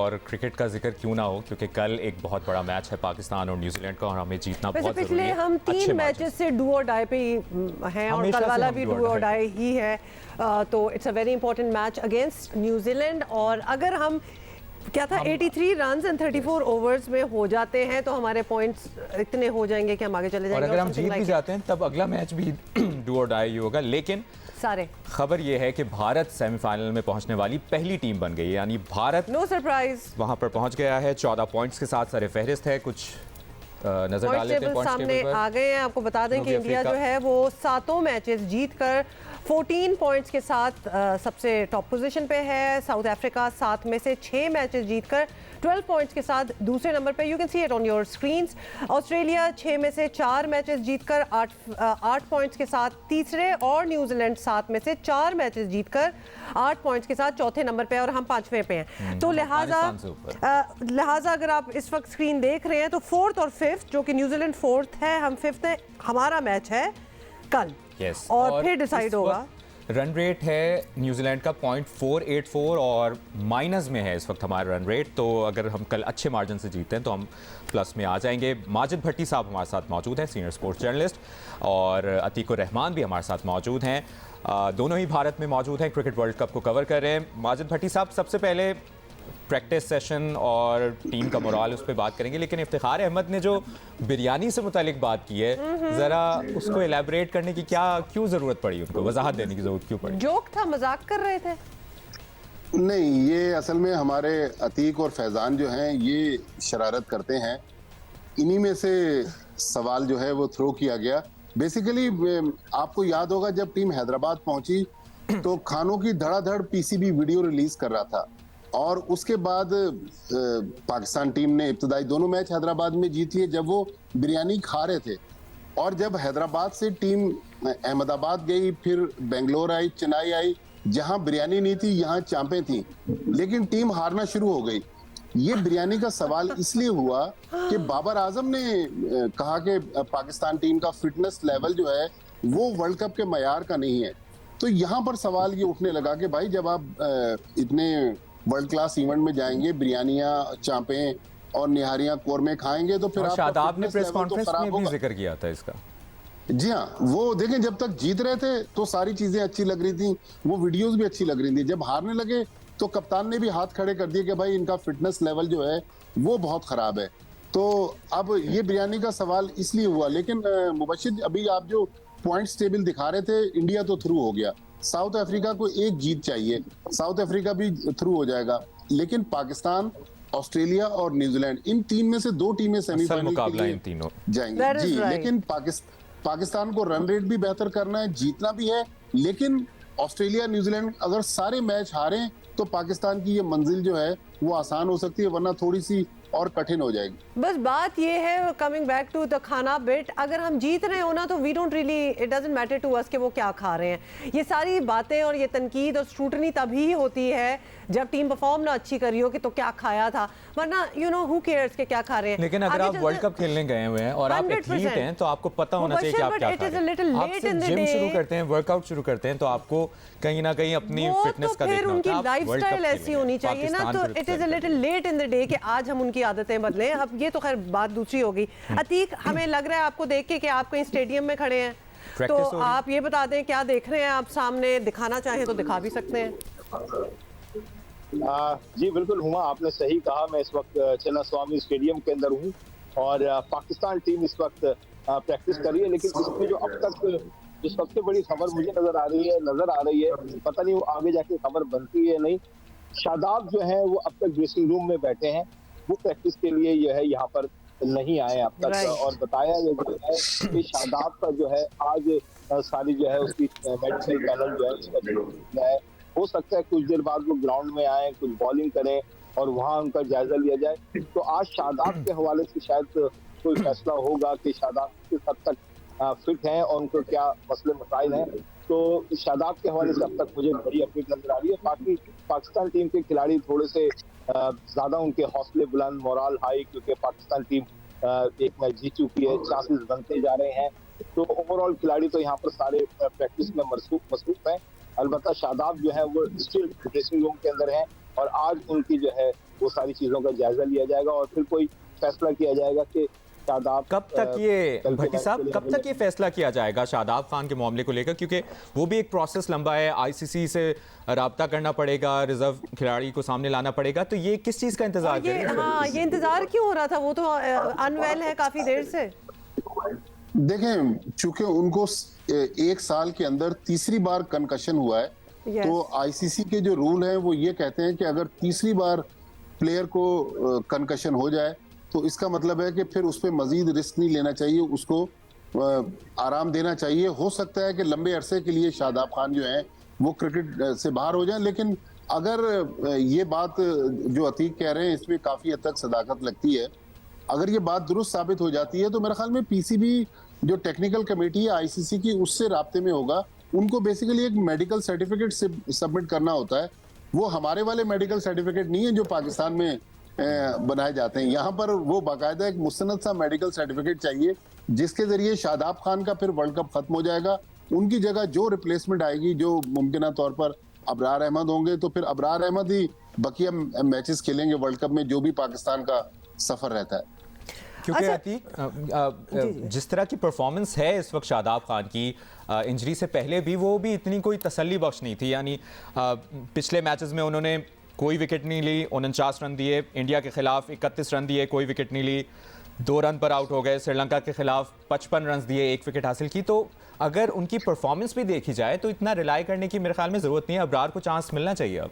और क्रिकेट का जिक्र क्यों ना हो, क्योंकि कल एक बहुत बड़ा मैच है पाकिस्तान और न्यूजीलैंड का और हमें जीतना बहुत जरूरी है। पिछले हम 3 मैचेस से डू और डाई पे हैं और कल वाला भी डू और डाई ही है। तो it's a very important match against New Zealand. और अगर हम क्या था 83 रन्स एंड 34 ओवर्स में हो जाते हैं तो हमारे पॉइंट्स इतने हो जाएंगे कि हम आगे चले जाएंगे। और अगर हम जीत भी जाते हैं तब अगला मैच भी डू और डाई होगा। लेकिन सारे खबर ये है कि भारत सेमीफाइनल में पहुंचने वाली पहली टीम बन गई है, यानी भारत नो सरप्राइज वहां पर पहुंच गया है। 14 पॉइंट्स के साथ सर फहरिस्त है। कुछ नजर डाल लेते हैं पॉइंट्स सामने आ गए हैं। आपको बता दें कि इंडिया जो है वो 7 मैचेस जीतकर 14 पॉइंट्स के साथ सबसे टॉप पोजीशन पे है। साउथ अफ्रीका 7 में से 6 मैचेस जीतकर 12 पॉइंट्स के साथ दूसरे नंबर पे। You can see it on your screens. Australia 6 में से 4 मैचेस जीतकर 8 पॉइंट्स के साथ तीसरे, और न्यूजीलैंड 7 में से 4 मैचेस जीतकर 8 पॉइंट्स के साथ चौथे नंबर पे और हम 5वें पे हैं। तो लिहाजा अगर आप इस वक्त स्क्रीन देख रहे हैं तो 4th और 5th, जो कि न्यूजीलैंड 4th है, हम 5th है। हमारा मैच है कल और फिर डिसाइड होगा। रन रेट है न्यूजीलैंड का 0.484 और माइनस में है इस वक्त हमारा रन रेट। तो अगर हम कल अच्छे मार्जिन से जीतते हैं तो हम प्लस में आ जाएंगे। माजिद भट्टी साहब हमारे साथ मौजूद हैं, सीनियर स्पोर्ट्स जर्नलिस्ट, और अतीकुर रहमान भी हमारे साथ मौजूद हैं। दोनों ही भारत में मौजूद हैं, क्रिकेट वर्ल्ड कप को कवर कर रहे हैं। माजिद भट्टी साहब, सबसे पहले प्रैक्टिस सेशन और टीम का मोराल उस पर बात करेंगे, लेकिन इफ्तिखार अहमद ने जो बिरयानी से मुतालिक बात की है, ज़रा उसको एलैबोरेट करने की क्यों ज़रूरत पड़ी, उनको वजाहत देने की ज़रूरत क्यों पड़ी? जोक था, मजाक कर रहे थे? नहीं, ये असल में हमारे अतीक और फैज़ान जो हैं ये शरारत करते हैं। इन्हीं में से सवाल जो है वो थ्रो किया गया। बेसिकली आपको याद होगा जब टीम हैदराबाद पहुंची तो खानों की धड़ाधड़ पीसीबी वीडियो रिलीज कर रहा था, और उसके बाद पाकिस्तान टीम ने इब्तदाई दोनों मैच हैदराबाद में जीती है जब वो बिरयानी खा रहे थे। और जब हैदराबाद से टीम अहमदाबाद गई, फिर बेंगलोर आई, चेन्नई आई, जहां बिरयानी नहीं थी यहाँ चांपे थी, लेकिन टीम हारना शुरू हो गई। ये बिरयानी का सवाल इसलिए हुआ कि बाबर आजम ने कहा कि पाकिस्तान टीम का फिटनेस लेवल जो है वो वर्ल्ड कप के मयार का नहीं है। तो यहाँ पर सवाल ये उठने लगा कि भाई जब आप इतने वर्ल्ड क्लास इवेंट में जाएंगे, बिरयानियां, चांपे और निहारियां, कोरमे खाएंगे तो फिर शादाब ने प्रेस कॉन्फ्रेंस में भी जिक्र किया था इसका। जी हाँ, वो देखें जब तक जीत रहे थे तो सारी चीजें अच्छी लग रही थी, वो वीडियोस भी अच्छी लग रही थी। जब हारने लगे तो कप्तान ने भी हाथ खड़े कर दिए कि भाई इनका फिटनेस लेवल जो है वो बहुत खराब है। तो अब ये बिरयानी का सवाल इसलिए हुआ। लेकिन मुबशिर, अभी आप जो पॉइंट्स टेबल दिखा रहे थे, इंडिया तो थ्रू हो गया। साउथ अफ्रीका को एक जीत चाहिए, साउथ अफ्रीका भी थ्रू हो जाएगा। लेकिन पाकिस्तान, ऑस्ट्रेलिया और न्यूजीलैंड, इन 3 में से 2 टीमें सेमीफाइनल के लिए जाएंगी। जी, लेकिन पाकिस्तान को रन रेट भी बेहतर करना है, जीतना भी है। लेकिन ऑस्ट्रेलिया, न्यूजीलैंड अगर सारे मैच हारें तो पाकिस्तान की ये मंजिल जो है वो आसान हो सकती है, वरना थोड़ी सी और कठिन हो जाएगी। बस बात ये है, coming back to the khana bit, अगर हम जीत रहे हो ना तो we don't really, it doesn't matter to us कि वो क्या खा रहे हैं। ये सारी बातें और ये तनकीद और स्क्रूटनी तभी होती है जब टीम परफॉर्म ना अच्छी करी हो कि तो क्या खाया था, वरना यू नो हु केयर्स के क्या खा रहे हैं। लेकिन अगर आप वर्ल्ड कप खेलने गए हुए हैं और आप एथलीट हैं तो आपको पता होना चाहिए कि आप क्या खा रहे हैं। आप जिम शुरू करते हैं, वर्कआउट शुरू करते हैं तो आपको कहीं ना कहीं अपनी फिटनेस का देखना होता है। उनकी लाइफस्टाइल ऐसी होनी चाहिए ना, तो it is a little late in the day कि आज हम उनकी आदतें बदलें। अब ये तो खैर बात दूसरी होगी। अतीक, हमें लग रहा है आपको देख के कि आप कहीं स्टेडियम में खड़े हैं, तो आप ये बता दें क्या देख रहे हैं आप सामने, दिखाना चाहें तो दिखा भी सकते हैं। जी बिल्कुल हुआ, आपने सही कहा। मैं इस वक्त चन्ना स्वामी स्टेडियम के अंदर हूँ और पाकिस्तान टीम इस वक्त प्रैक्टिस कर रही है। लेकिन इसमें जो अब तक जो सबसे बड़ी खबर मुझे नजर आ रही है, पता नहीं वो आगे जाके खबर बनती है नहीं। शादाब जो है वो अब तक ड्रेसिंग रूम में बैठे हैं, वो प्रैक्टिस के लिए जो है यहाँ पर नहीं आए अब तक। और बताया ये है कि शादाब का जो है आज सारी जो है उसकी मेडिकल पैनल जो है उसका है, हो सकता है कुछ देर बाद वो ग्राउंड में आए, कुछ बॉलिंग करें और वहाँ उनका जायजा लिया जाए। तो आज शादाब के हवाले से शायद कोई फैसला होगा कि शादाब किस हद तक फिट हैं और उनको क्या मसले मसाइल हैं। तो शादाब के हवाले से अब तक मुझे बड़ी अपील नजर आ रही है। बाकी पाकिस्तान टीम के खिलाड़ी थोड़े से ज्यादा उनके हौसले बुलंद, मोरल हाई, क्योंकि पाकिस्तान टीम एक मैच जीत चुकी है, चांसेस बनते जा रहे हैं। तो ओवरऑल खिलाड़ी तो यहाँ पर सारे प्रैक्टिस में मसरूफ हैं। अलबत्ता शादाब जो है वो स्टिल ड्रेसिंग रूम के अंदर हैं और आज उनकी जो है वो सारी चीजों का जायजा लिया जाएगा और फिर कोई फैसला किया जाएगा कि शादाब कब तक ये कल के भट्टी मैच साहब के लिए कब तक ये फैसला किया जाएगा शादाब खान के मामले को लेकर, क्योंकि वो भी एक प्रोसेस लंबा है, आईसीसी से राब्ता करना पड़ेगा, रिजर्व खिलाड़ी को सामने लाना पड़ेगा, तो ये किस चीज़ का इंतजार ये करें? हाँ, ये इंतजार क्यों हो रहा था? वो तो अनवेल है काफी देर से। देखें, चूंकि उनको एक साल के अंदर तीसरी बार कंकशन हुआ है, Yes. तो आईसीसी के जो रूल हैं वो ये कहते हैं कि अगर तीसरी बार प्लेयर को कंकशन हो जाए तो इसका मतलब है कि फिर उस पर मजीद रिस्क नहीं लेना चाहिए, उसको आराम देना चाहिए। हो सकता है कि लंबे अरसे के लिए शादाब खान जो हैं वो क्रिकेट से बाहर हो जाएं, लेकिन अगर ये बात जो अतीक कह रहे हैं इसमें काफी हद तक सदाकत लगती है। अगर ये बात दुरुस्त साबित हो जाती है तो मेरे ख्याल में पीसीबी जो टेक्निकल कमेटी है आईसीसी की उससे राब्ते में होगा। उनको बेसिकली एक मेडिकल सर्टिफिकेट सबमिट करना होता है। वो हमारे वाले मेडिकल सर्टिफिकेट नहीं है जो पाकिस्तान में बनाए जाते हैं। यहाँ पर वो बाकायदा एक मुस्तनद सा मेडिकल सर्टिफिकेट चाहिए जिसके जरिए शादाब खान का फिर वर्ल्ड कप खत्म हो जाएगा। उनकी जगह जो रिप्लेसमेंट आएगी, जो मुमकिन तौर पर अबरार अहमद होंगे, तो फिर अबरार अहमद ही बकिया मैचेस खेलेंगे वर्ल्ड कप में, जो भी पाकिस्तान का सफर रहता है। क्योंकि अच्छा, अतीक जिस तरह की परफॉर्मेंस है इस वक्त शादाब खान की, इंजरी से पहले भी वो भी इतनी कोई तसल्ली बख्श नहीं थी। यानी पिछले मैचेस में उन्होंने कोई विकेट नहीं ली, 49 रन दिए, इंडिया के खिलाफ 31 रन दिए, कोई विकेट नहीं ली, 2 रन पर आउट हो गए, श्रीलंका के खिलाफ 55 रन दिए, 1 विकेट हासिल की। तो अगर उनकी परफॉर्मेंस भी देखी जाए तो इतना रिलाई करने की मेरे ख्याल में ज़रूरत नहीं है, अबरार को चांस मिलना चाहिए अब।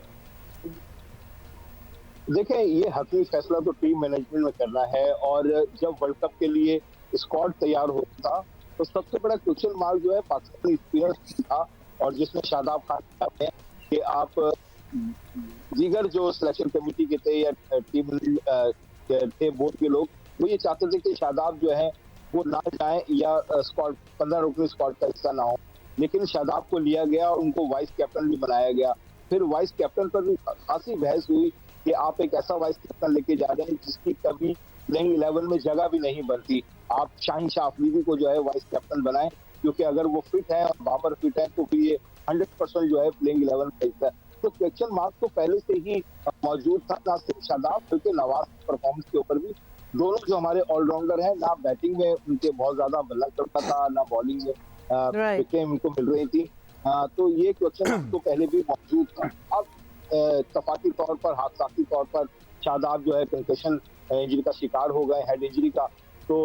देखें, ये हकीकी फैसला तो टीम मैनेजमेंट में करना है और जब वर्ल्ड कप के लिए स्क्वाड तैयार होता तो सबसे बड़ा क्वेश्चन मार्क जो है पाकिस्तानी स्पिनर्स था, और जिसमें शादाब खान है कि आप दीगर जो सिलेक्शन कमेटी के थे या टीम थे बोर्ड के लोग, वो ये चाहते थे कि शादाब जो है वो ना जाए या स्क्वाड 15 रुकनी स्क्वाड का हिस्सा ना हो, लेकिन शादाब को लिया गया और उनको वाइस कैप्टन भी बनाया गया। फिर वाइस कैप्टन पर भी खासी बहस हुई कि आप एक ऐसा वाइस कैप्टन लेके जा रहे हैं जिसकी कभी प्लेइंग 11 में जगह भी नहीं बनती। आप शाहीन शाह अफरीदी को जो है वाइस कैप्टन बनाएं, क्योंकि अगर वो फिट है और बाबर फिट है तो फिर ये 100% जो है प्लेइंग 11 में खेलता है। तो क्वेश्चन मार्क तो पहले से ही मौजूद था, ना सिर्फ शादाब बल्कि नवाज परफॉर्मेंस के ऊपर भी। दोनों जो हमारे ऑलराउंडर हैं, ना बैटिंग में उनके बहुत ज्यादा बल्ला चलता था, ना बॉलिंग में विकेट उनको मिल रही थी। तो ये क्वेश्चन तो पहले भी मौजूद था। अब तफाकी तौर पर, हादसाती तौर पर शादाब जो है कंकशन इंजरी का शिकार हो गए, हेड इंजरी का। तो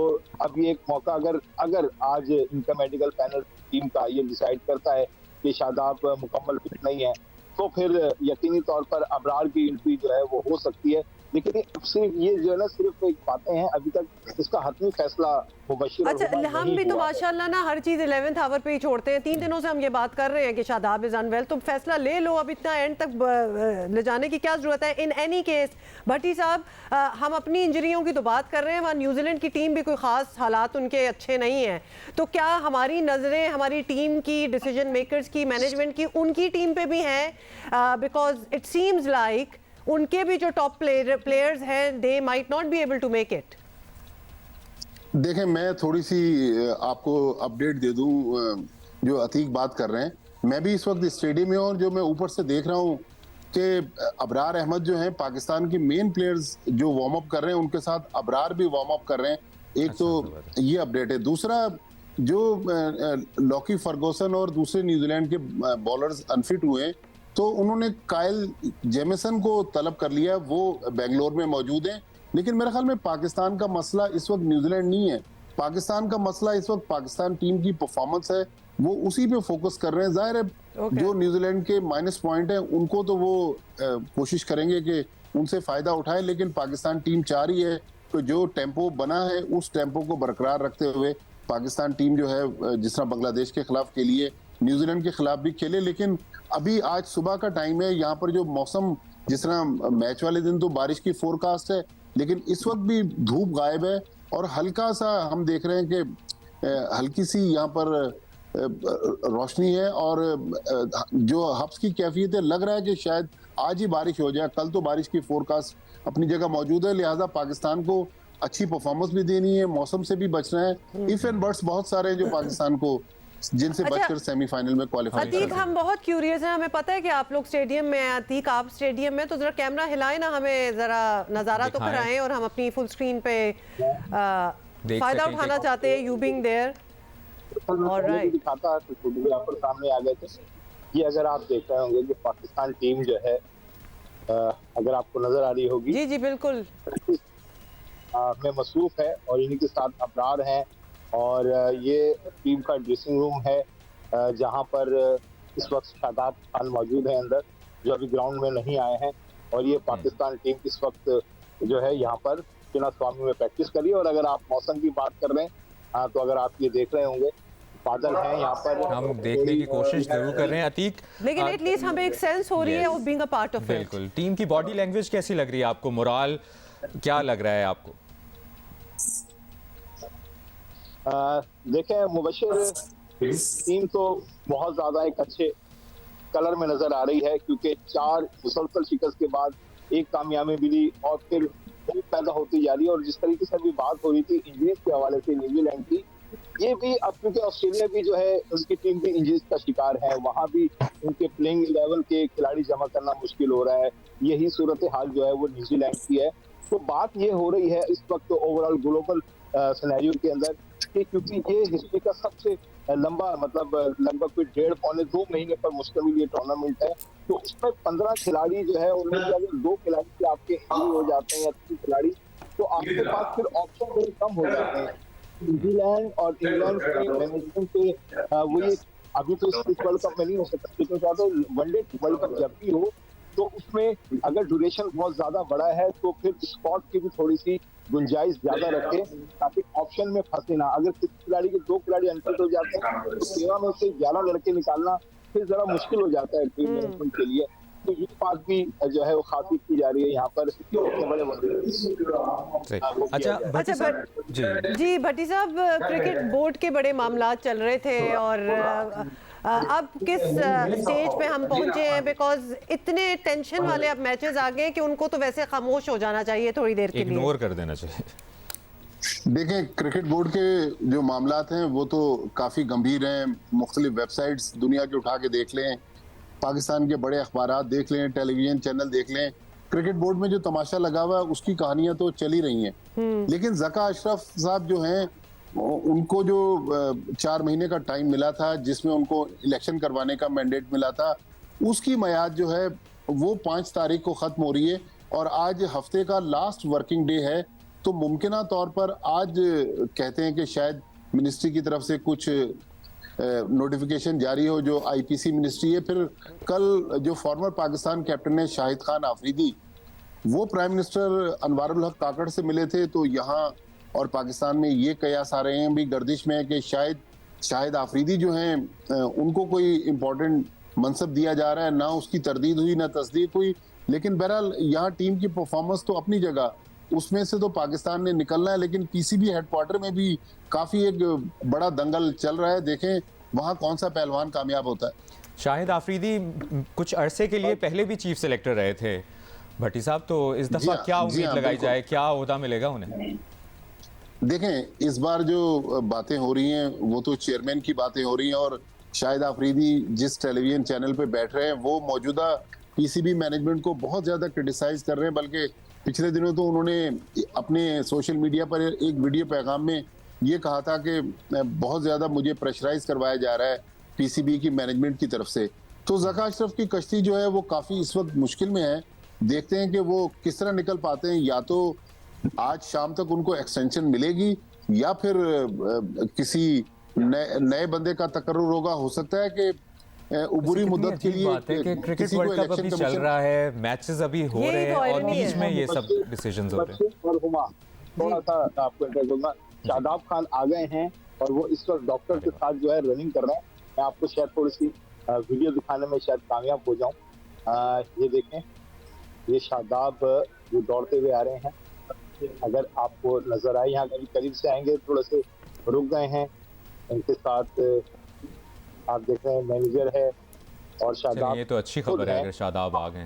अब ये एक मौका, अगर आज इनका मेडिकल पैनल टीम का ये डिसाइड करता है कि शादाब मुकम्मल फिट नहीं है, तो फिर यकीनी तौर पर अबरार की एंट्री जो है वो हो सकती है। लेकिन सिर्फ ये जो है ना, सिर्फ एक बातें हैं, अभी तक इसका हतमी फैसला मुबश्शिर अच्छा, हम भी तो माशाल्लाह ना हर चीज़ 11th आवर पे ही छोड़ते हैं। 3 दिनों से हम ये बात कर रहे हैं कि शादाब इज अनवेल, तो फैसला ले लो, अब इतना एंड तक ले जाने की क्या ज़रूरत है। इन एनी केस भट्टी साहब, हम अपनी इंजरियों की तो बात कर रहे हैं, वहाँ न्यूजीलैंड की टीम भी कोई ख़ास हालात उनके अच्छे नहीं हैं, तो क्या हमारी नज़रें हमारी टीम की, डिसीजन मेकर्स की, मैनेजमेंट की, उनकी टीम पे भी हैं? बिकॉज इट सीम्स लाइक उनके भी जो टॉप प्लेयर्स हैं, they might not be able to make it. देखें, मैं थोड़ी सी आपको अपडेट दे दूं, जो अतीक बात कर रहे हैं, मैं भी इस वक्त स्टेडियम में हूं और जो मैं ऊपर से देख रहा हूं कि अबरार अहमद जो हैं पाकिस्तान के मेन प्लेयर्स जो वार्म अप कर रहे हैं, उनके साथ अबरार भी वार्म अप कर रहे हैं। एक तो ये अपडेट है। दूसरा, जो लॉकी फर्गूसन और दूसरे न्यूजीलैंड के बॉलर्स अनफिट हुए, तो उन्होंने काइल जेमिसन को तलब कर लिया, वो बेंगलोर में मौजूद हैं। लेकिन मेरे ख्याल में पाकिस्तान का मसला इस वक्त न्यूजीलैंड नहीं है। पाकिस्तान का मसला इस वक्त पाकिस्तान टीम की परफॉर्मेंस है, वो उसी पे फोकस कर रहे हैं। जाहिर है जो न्यूजीलैंड के माइनस पॉइंट है उनको तो वो कोशिश करेंगे कि उनसे फायदा उठाए, लेकिन पाकिस्तान टीम चाह रही है तो जो टेम्पो बना है उस टेम्पो को बरकरार रखते हुए पाकिस्तान टीम जो है, जिस तरह बांग्लादेश के खिलाफ खेली है, न्यूजीलैंड के खिलाफ भी खेले। लेकिन अभी आज सुबह का टाइम है, यहाँ पर जो मौसम, जिस तरह मैच वाले दिन तो बारिश की फोरकास्ट है, लेकिन इस वक्त भी धूप गायब है और हल्का सा हम देख रहे हैं कि हल्की सी यहाँ पर रोशनी है और जो हब्स की कैफियत है, लग रहा है कि शायद आज ही बारिश हो जाए। कल तो बारिश की फोरकास्ट अपनी जगह मौजूद है, लिहाजा पाकिस्तान को अच्छी परफॉर्मेंस भी देनी है, मौसम से भी बचना है। इफ एंड बट्स बहुत सारे हैं जो पाकिस्तान को जिनसे अच्छा, बचकर सेमीफाइनल में क्वालिफाई अतीक, हम बहुत क्यूरियस हैं, हमें पता है कि आप लोग स्टेडियम में हैं। अतीक, आप स्टेडियम में, तो जरा कैमरा हिलाएं ना, हमें जरा नज़ारा तो दिखाएं। कराएं, और हम अपनी फुल स्क्रीन पे देख फायदा सकें उठाना कि- चाहते हैं, यू बीइंग देयर। Alright. दिखाता है तो फोटो यहाँ पर सामने आ गए थे। ये अगर आप देख रहे होंगे कि पाकिस्तान टीम जो है, अगर आपको नजर आ रही होगी, जी जी बिल्कुल। में मसरूफ है और इन्हीं के साथ अबरार हैं। और ये टीम का ड्रेसिंग रूम है, जहां पर इस वक्त शादाब खान मौजूद है अंदर, जो अभी ग्राउंड में नहीं आए हैं। और ये पाकिस्तान टीम इस वक्त जो है यहाँ पर चिन्नास्वामी में प्रैक्टिस करी। और अगर आप मौसम की बात कर रहे हैं, तो अगर आप ये देख रहे होंगे, बादल हैं यहाँ पर, हम देखने की कोशिश जरूर कर रहे हैं अतीक, लेकिन एटलीस्ट हमें एक सेंस हो रही है of being a part of it. बिल्कुल। टीम की बॉडी लैंग्वेज कैसी लग रही है आपको, मोराल क्या लग रहा है आपको? देखें मुबशिर, टीम तो बहुत ज्यादा एक अच्छे कलर में नजर आ रही है, क्योंकि 4 मुसलसल शिकस्त के बाद एक कामयाबी मिली और फिर पैदा होती जा रही है। और जिस तरीके से अभी बात हो रही थी इंजरीज के हवाले से न्यूजीलैंड की, ये भी अब क्योंकि ऑस्ट्रेलिया भी जो है उनकी टीम भी इंजरीज का शिकार है, वहां भी उनके प्लेइंग लेवल के खिलाड़ी जमा करना मुश्किल हो रहा है। यही सूरत हाल जो है वो न्यूजीलैंड की है। तो बात ये हो रही है इस वक्त ओवरऑल ग्लोबल सिनेरियो के अंदर कि क्योंकि ये हिस्ट्री का सबसे लंबा, मतलब लगभग कोई 1.5-2 महीने पर मुश्तमिल ये टूर्नामेंट है। तो उसमें 15 खिलाड़ी जो है, उनमें से अगर 2 खिलाड़ी के आपके इंजरी हो जाते हैं या 3 खिलाड़ी, तो आपके पास फिर ऑप्शन बड़े कम हो जाते हैं। न्यूजीलैंड और इंग्लैंड के मैनेजमेंट के वो ये अभी तो इस वर्ल्ड कप में नहीं हो सकता, लेकिन चाहते वनडे वर्ल्ड कप जब भी हो तो उसमें अगर ड्यूरेशन बहुत ज्यादा बड़ा है तो फिर स्पॉट की भी थोड़ी सी गुंजाइश ज्यादा रखे, ताकि ऑप्शन में फंसे ना। अगर किसी खिलाड़ी के 2 खिलाड़ी अनफिट हो जाते हैं तो 13 में से 11 लड़के निकालना फिर जरा मुश्किल हो जाता है टीम मैनेजमेंट के लिए। तो ये बात भी जो है वो खासी की जा रही है यहाँ पर। अच्छा जी भट्टी साहब, क्रिकेट बोर्ड के बड़े मामला चल रहे थे, और अब किस स्टेज पे हम पहुंचे हैं, बिकॉज इतने टेंशन वाले अब मैचेस आ गए कि उनको तो वैसे खामोश हो जाना चाहिए थोड़ी देर के लिए, इग्नोर कर देना चाहिए। देखें, क्रिकेट बोर्ड के जो मामलात हैं वो तो काफ़ी गंभीर हैं। मुख्तलिफ वेबसाइट्स दुनिया के उठा के देख लें, पाकिस्तान के बड़े अखबारात देख लें, टेलीविजन चैनल देख लें, क्रिकेट बोर्ड में जो तमाशा लगा हुआ है उसकी कहानियां तो चल ही रही हैं। लेकिन ज़का अशरफ साहब जो हैं, उनको जो 4 महीने का टाइम मिला था, जिसमें उनको इलेक्शन करवाने का मैंडेट मिला था, उसकी मियाद जो है वो 5 तारीख को ख़त्म हो रही है। और आज हफ्ते का लास्ट वर्किंग डे है। तो मुमकिना तौर पर आज कहते हैं कि शायद मिनिस्ट्री की तरफ से कुछ नोटिफिकेशन जारी हो, जो आईपीसी मिनिस्ट्री है। फिर कल जो फॉर्मर पाकिस्तान कैप्टन है शाहिद खान आफरीदी, वो प्राइम मिनिस्टर अनवारुल हक काकड़ से मिले थे। तो यहाँ और पाकिस्तान में ये कयास आ रहे हैं भी गर्दिश में है कि शायद शाहिद आफरीदी जो हैं उनको कोई इम्पोर्टेंट मनसब दिया जा रहा है। ना उसकी तरदीद हुई, ना तस्दीक हुई। लेकिन बहरहाल यहाँ टीम की परफॉर्मेंस तो अपनी जगह, उसमें से तो पाकिस्तान ने निकलना है। लेकिन पीसीबी हेडक्वार्टर में भी काफी एक बड़ा दंगल चल रहा है। देखें वहाँ कौन सा पहलवान कामयाब होता है। शाहिद आफरीदी कुछ अरसे के लिए पहले भी चीफ सेलेक्टर रहे थे भट्टी साहब, तो इस दफा क्या उम्मीद लगाई जाए, क्या ओहदा मिलेगा उन्हें? देखें, इस बार जो बातें हो रही हैं वो तो चेयरमैन की बातें हो रही हैं। और शाहिद आफरीदी जिस टेलीविजन चैनल पे बैठ रहे हैं वो मौजूदा पीसीबी मैनेजमेंट को बहुत ज्यादा क्रिटिसाइज कर रहे हैं। बल्कि पिछले दिनों तो उन्होंने अपने सोशल मीडिया पर एक वीडियो पैगाम में ये कहा था कि बहुत ज्यादा मुझे प्रेशराइज करवाया जा रहा है पीसीबी की मैनेजमेंट की तरफ से। तो ज़का अशरफ की कश्ती जो है वो काफी इस वक्त मुश्किल में है। देखते हैं कि वो किस तरह निकल पाते हैं। या तो आज शाम तक उनको एक्सटेंशन मिलेगी या फिर किसी नए बंदे का तकर्रुर होगा। हो सकता है कि उबूरी मुद्दत के लिए बात है कि क्रिकेट वर्ल्ड कप अभी चल रहा है, मैचेस अभी हो रहे हैं और बीच में ये सब डिसीजंस हो रहे हैं। थोड़ा सा आपको इंटरव्यू, शादाब खान आ गए हैं और वो इस वक्त डॉक्टर के साथ जो है रनिंग कर रहे हैं। मैं आपको शायद थोड़ी सी वीडियो दिखाने में शायद कामयाब हो जाऊं। ये देखें, ये शादाब जो दौड़ते हुए आ रहे हैं। अगर आपको नजर आए, यहाँ करीब से आएंगे, थोड़े से रुक गए हैं। इनके साथ आप देख रहे हैं मैनेजर है और शादाब। ये तो अच्छी खबर है अगर शादाब आ गए।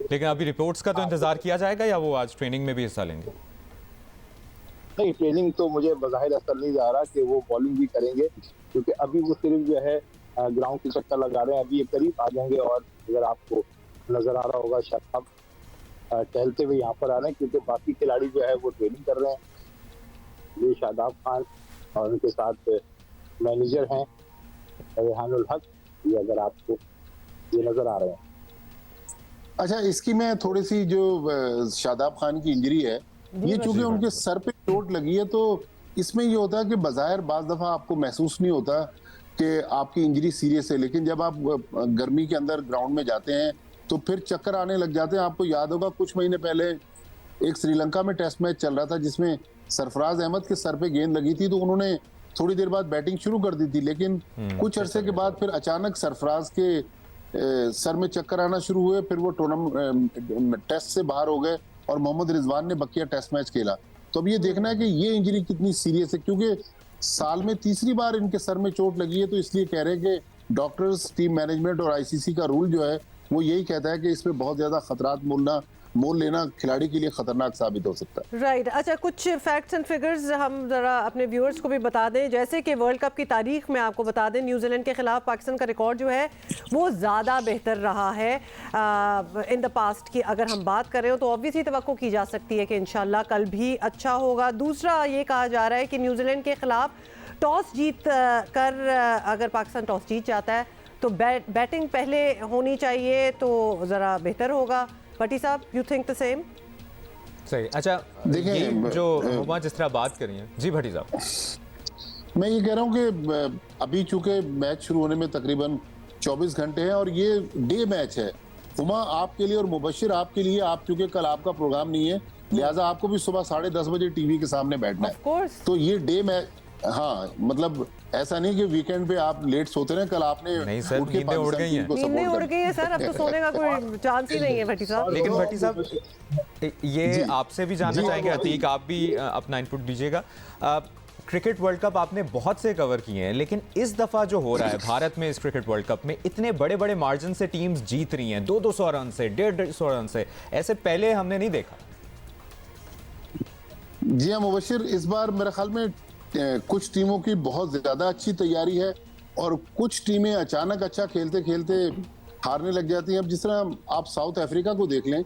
लेकिन अभी रिपोर्ट्स का तो इंतजार किया जाएगा या वो आज ट्रेनिंग में भी हिस्सा लेंगे? नहीं, ट्रेनिंग तो मुझे बज़ाहिर असर नहीं जा रहा कि वो बॉलिंग भी करेंगे, क्योंकि अभी वो सिर्फ जो है ग्राउंड के चक्कर लगा रहे हैं। अभी ये करीब आ जाएंगे और अगर आपको नजर आ रहा होगा शादाब टहलते हुए यहाँ पर आ रहे हैं, क्योंकि बाकी खिलाड़ी जो है वो ट्रेनिंग कर रहे हैं। ये शादाब खान और उनके साथ मैनेजर हैं रेहानुल हक, ये अगर आपको ये नजर आ रहे हैं। अच्छा, इसकी मैं थोड़ी सी जो शादाब खान की इंजरी है, ये चूंकि उनके सर पे चोट लगी है, तो इसमें ये होता है कि बज़ाहिर बाज दफा आपको महसूस नहीं होता कि आपकी इंजरी सीरियस है, लेकिन जब आप गर्मी के अंदर ग्राउंड में जाते हैं तो फिर चक्कर आने लग जाते हैं। आपको याद होगा कुछ महीने पहले एक श्रीलंका में टेस्ट मैच चल रहा था जिसमें सरफराज अहमद के सर पे गेंद लगी थी, तो उन्होंने थोड़ी देर बाद बैटिंग शुरू कर दी थी, लेकिन कुछ अरसे के बाद फिर अचानक सरफराज के सर में चक्कर आना शुरू हुए, फिर वो टूर्नामेंट टेस्ट से बाहर हो गए और मोहम्मद रिजवान ने बकिया टेस्ट मैच खेला। तो अब ये देखना है कि ये इंजरी कितनी सीरियस है, क्योंकि साल में तीसरी बार इनके सर में चोट लगी है, तो इसलिए कह रहे हैं कि डॉक्टर्स, टीम मैनेजमेंट और आईसीसी का रूल जो है वो यही कहता है कि इसमें बहुत ज्यादा खतरात मोल लेना खिलाड़ी के लिए खतरनाक साबित हो सकता है। राइट। अच्छा, कुछ फैक्ट्स एंड फिगर्स हम जरा अपने व्यूअर्स को भी बता दें, जैसे कि वर्ल्ड कप की तारीख में आपको बता दें न्यूजीलैंड के खिलाफ पाकिस्तान का रिकॉर्ड जो है वो ज़्यादा बेहतर रहा है इन द पास्ट की अगर हम बात करें, तो ऑब्वियसली तवक्को की जा सकती है कि इंशाल्लाह कल भी अच्छा होगा। दूसरा ये कहा जा रहा है कि न्यूजीलैंड के खिलाफ टॉस जीत कर अगर पाकिस्तान टॉस जीत जाता है तो बैटिंग पहले होनी चाहिए, तो ज़रा बेहतर होगा। भट्टी साहब, यू थिंक द सेम? सही। अच्छा, देखिए जो हुमा जिस तरह बात करी है, जी भट्टी साहब, मैं ये कह रहा हूँ कि अभी चूंकि मैच शुरू होने में तकरीबन 24 घंटे हैं और ये डे मैच है, हुमा आपके लिए और मुबशिर आपके लिए, आप चूंकि कल आपका प्रोग्राम नहीं है, लिहाजा आपको भी सुबह 10:30 बजे टीवी के सामने बैठना है, तो ये डे मैच। हाँ, मतलब ऐसा नहीं कि वीकेंड पे आप लेट सोते रहे, कल आपने नहीं सर, नींदें उड़ गई हैं। नींदें उड़ गई है सर, अब तो सोने का कोई चांस ही नहीं है भट्टी साहब। लेकिन भट्टी साहब, ये आपसे भी जानना चाहेंगे, अतीक आप भी अपना इनपुट दीजिएगा। क्रिकेट वर्ल्ड कप आपने बहुत से कवर किए हैं, लेकिन इस दफा जो हो रहा है भारत में इस क्रिकेट वर्ल्ड कप में इतने बड़े बड़े मार्जिन से टीम्स जीत रही हैं, 200 रन से, 150 रन से, ऐसे पहले हमने नहीं देखा। जी हाँ मुबशिर, इस बार मेरे ख्याल में कुछ टीमों की बहुत ज्यादा अच्छी तैयारी है और कुछ टीमें अचानक अच्छा खेलते खेलते हारने लग जाती हैं। अब जिस तरह आप साउथ अफ्रीका को देख लें,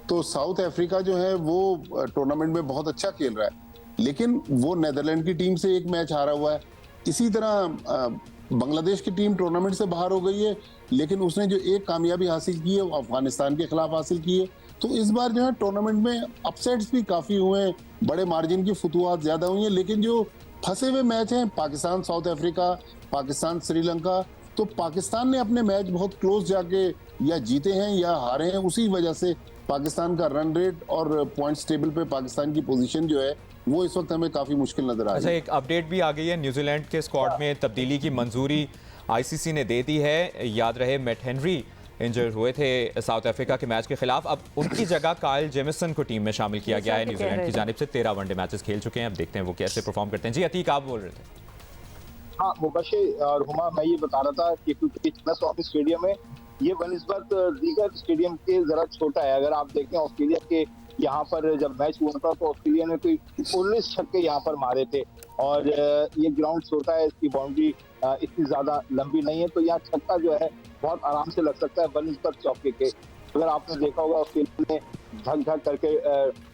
तो साउथ अफ्रीका जो है वो टूर्नामेंट में बहुत अच्छा खेल रहा है, लेकिन वो नेदरलैंड की टीम से एक मैच हारा हुआ है। इसी तरह बांग्लादेश की टीम टूर्नामेंट से बाहर हो गई है, लेकिन उसने जो एक कामयाबी हासिल की है वो अफगानिस्तान के खिलाफ हासिल की है। तो इस बार जो है टूर्नामेंट में अपसेट्स भी काफी हुए हैं, बड़े मार्जिन की फतुहात ज्यादा हुई हैं, लेकिन जो फंसे हुए मैच हैं पाकिस्तान साउथ अफ्रीका, पाकिस्तान श्रीलंका, तो पाकिस्तान ने अपने मैच बहुत क्लोज जाके या जीते हैं या हारे हैं। उसी वजह से पाकिस्तान का रन रेट और पॉइंट्स टेबल पे पाकिस्तान की पोजीशन जो है वो इस वक्त हमें काफी मुश्किल नजर आ रही है। अच्छा, एक अपडेट भी आ गई है, न्यूजीलैंड के स्क्वाड में तब्दीली की मंजूरी आईसीसी ने दे दी है। याद रहे मैट हेनरी इंजर हुए थे साउथ अफ्रीका के मैच के खिलाफ, अब उनकी जगह काइल जेमिसन को टीम में शामिल किया गया है न्यूजीलैंड की जानिब से। 13 वनडे मैचेस खेल चुके हैं, अब देखते हैं वो कैसे परफॉर्म करते हैं। जी अतीक, आप बोल रहे थे। हाँ मुबशिर और हुमा, मैं ये बता रहा था कि क्योंकि चन्नास्वामी स्टेडियम है ये बनिस्बत दीगर स्टेडियम के जरा छोटा है। अगर आप देखें ऑस्ट्रेलिया के यहाँ पर जब मैच हुआ था तो ऑस्ट्रेलिया ने कोई 19 छक्के यहाँ पर मारे थे, और ये ग्राउंड छोटा है, इसकी बाउंड्री इतनी ज्यादा लंबी नहीं है, तो यहाँ छक्का जो है बहुत आराम से लग सकता है बनिस्बत चौके के। अगर आपने देखा होगा ऑस्ट्रेलिया ने धक धक करके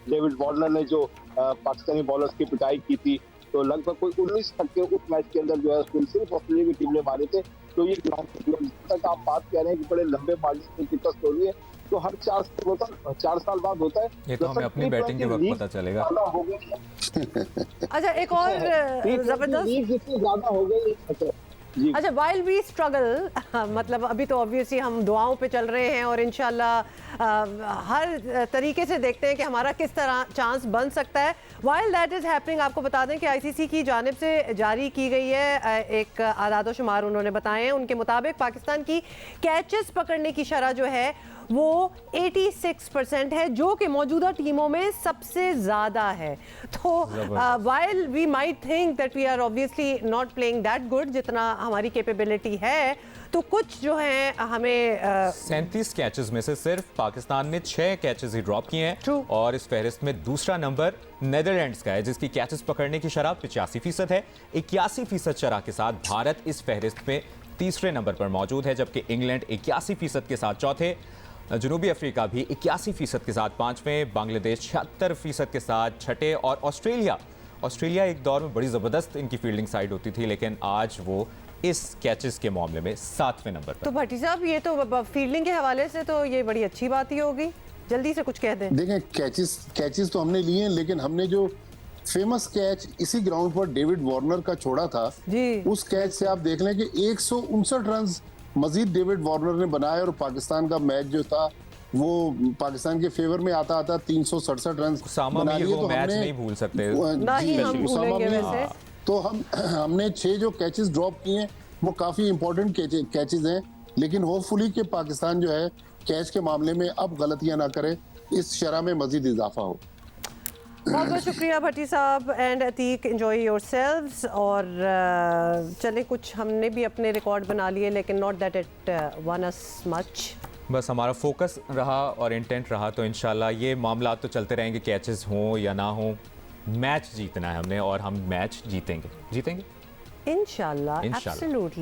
डेविड वार्नर ने जो पाकिस्तानी बॉलर्स की पिटाई की थी, तो लगभग कोई 19 छक्के उस मैच के अंदर जो है सिर्फ ऑस्ट्रेलिया की टीम ने मारे थे। तो ये ग्राउंड तक आप बात कह रहे हैं कि बड़े लंबे मार्जिन की शिकस्त हो रही है, तो हर 4 साल बाद होता है। ये तो हमें अपनी बैटिंग के वक्त पता चलेगा। अच्छा, एक और जबरदस्त ज्यादा हो गई। अच्छा, वाइल वी स्ट्रगल, मतलब अभी तो ऑब्वियसली हम दुआओं पे चल रहे हैं और इंशाल्लाह हर तरीके से देखते हैं कि हमारा किस तरह चांस बन सकता है। वाइल दैट इज़ हैपनिंग, आपको बता दें कि आईसीसी की जानिब से जारी की गई है एक आदाद व शुमार उन्होंने बताए हैं। उनके मुताबिक पाकिस्तान की कैचेस पकड़ने की शरह जो है वो 86% है, जो कि मौजूदा टीमों में सबसे ज़्यादा है। तो while we might think that we are obviously not playing that good जितना हमारी कैपेबिलिटी है, तो कुछ जो है हमें 37 कैचेस में से सिर्फ पाकिस्तान ने 6 कैचेस ही ड्रॉप किए हैं। True. और इस फहरिस्त में दूसरा नंबर नेदरलैंड्स का है, जिसकी कैचेस पकड़ने की शरह 85% है। 81% शरह के साथ भारत इस फहरिस्त में तीसरे नंबर पर मौजूद है, जबकि इंग्लैंड 81% के साथ चौथे, जनूबी अफ्रीका भी 81% के साथ पांचवें, बांग्लादेश 76% के साथ छठे और ऑस्ट्रेलिया एक दौर में बड़ी ज़बरदस्त इनकी फील्डिंग साइड होती थी, लेकिन आज वो इस कैचेस के मामले में 7वें नंबर पर। तो भट्टी साहब, ये तो फील्डिंग के हवाले से तो ये बड़ी अच्छी बात ही होगी। जल्दी से कुछ कह दें। देखें, कैचेस तो हमने लिए हैं, लेकिन हमने जो फेमस कैच इसी ग्राउंड पर डेविड वार्नर का छोड़ा था जी, उस कैच से आप देख लें कि 159 रन मजीद डेविड वार्नर ने बनाए और पाकिस्तान का मैच जो था वो पाकिस्तान के फेवर में आता आता 367 रन उसामा मीर वो मैच नहीं भूल सकते। ना ही हम भूलेंगे वैसे। तो हमने 6 जो कैचेस ड्रॉप किए हैं वो काफी इंपॉर्टेंट कैचेस हैं, लेकिन होपफुली कि पाकिस्तान जो है कैच के मामले में अब गलतियां ना करे, इस शरह में मजीद इजाफा हो। बहुत बहुत शुक्रिया भट्टी साहब एंड अतीक, एंजॉय योरसेल्व्स। और चलें, कुछ हमने भी अपने रिकॉर्ड बना लिए, लेकिन not that it one us much. बस हमारा फोकस रहा और इंटेंट रहा, तो इंशाल्लाह ये मामला तो चलते रहेंगे, कैचेस हों या ना हों, मैच जीतना है हमने और हम मैच जीतेंगे। इंशाल्लाह, एब्सोल्युटली।